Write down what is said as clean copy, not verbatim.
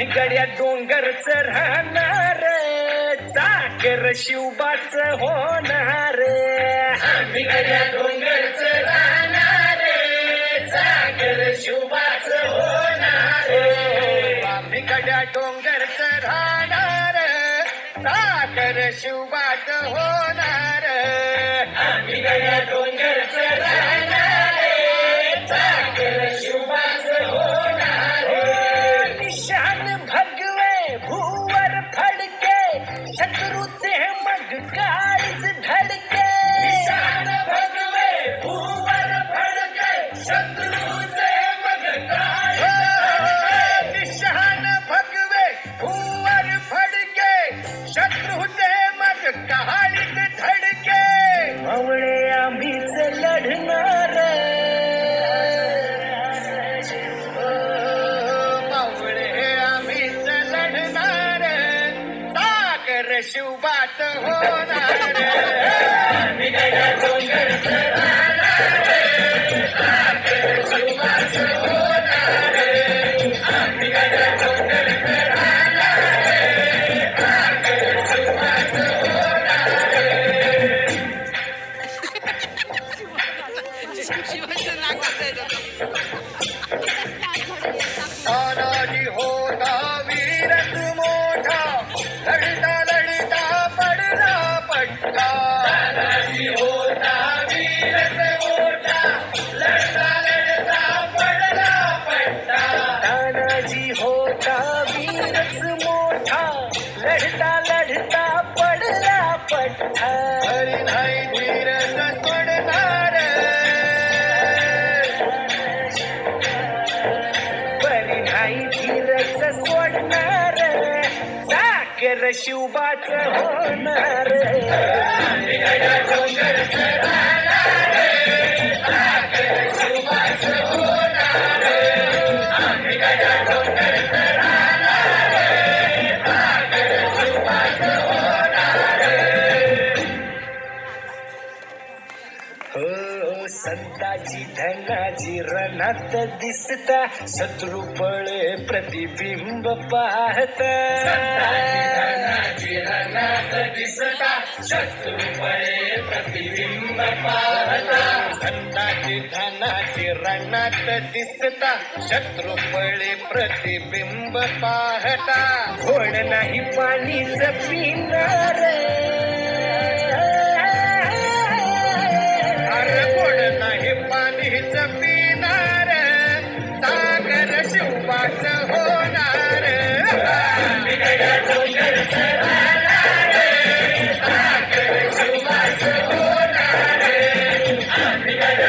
गड्या डोंगरच राहणार चाकर शिवबाच होणार गड्या डोंगरच राहणार चाकर शिवबाच होणार आम्ही गड्या डोंगरच राहणार चाकर शिवबाच होणार आम्ही गड्या डोंगरच राहणार चाकर शिवबाच होणार निशान भगवे भूवर फडके शत्रूचे मग काळीच धडके निशान भगवे भूवर फडके शत्रूचे मग काळीच निशान भगवे भूवर फडके शत्रूचे मग काळीच धडके मावळे आम्हीच लढणार शिवबाच होणार आम्ही गड्या डोंगरच राहणार चाकर शिवबाच होणार आम्ही गड्या डोंगरच राहणार चाकर शिवबाच होणार तानाजी होता वीरच मोठा लढता लढता पडला पट्टा तानाजी होता वीरच मोठा लढता लढता पडला पट्टा तानाजी होता वीरच मोठा लढता लढता पडला पट्टा हरी नाही धीरच सोडणार बरी नाही धीरच सोडणार चाकर शिवबाच होणार आम्ही गड्या डोंगरच राहणार चाकर शिवबाच होणार आम्ही गड्या डोंगरच राहणार चाकर शिवबाच होणार हो संताजी धनाजी रणात दिसता शत्रू पळे प्रतिबिंब पाहता धनाजी रणात दिसता शत्रू पळे प्रतिबिंब पाहता संताजी धनाजी रणात दिसता शत्रू पळे प्रतिबिंब पाहता घोड नाही पाणीच पिणार गोड नाही पाणीच पिणार चाकर शिवबाच होणार आम्ही गड्या डोंगरच राहणार चाकर शिवबाच होणार आम्ही गड्या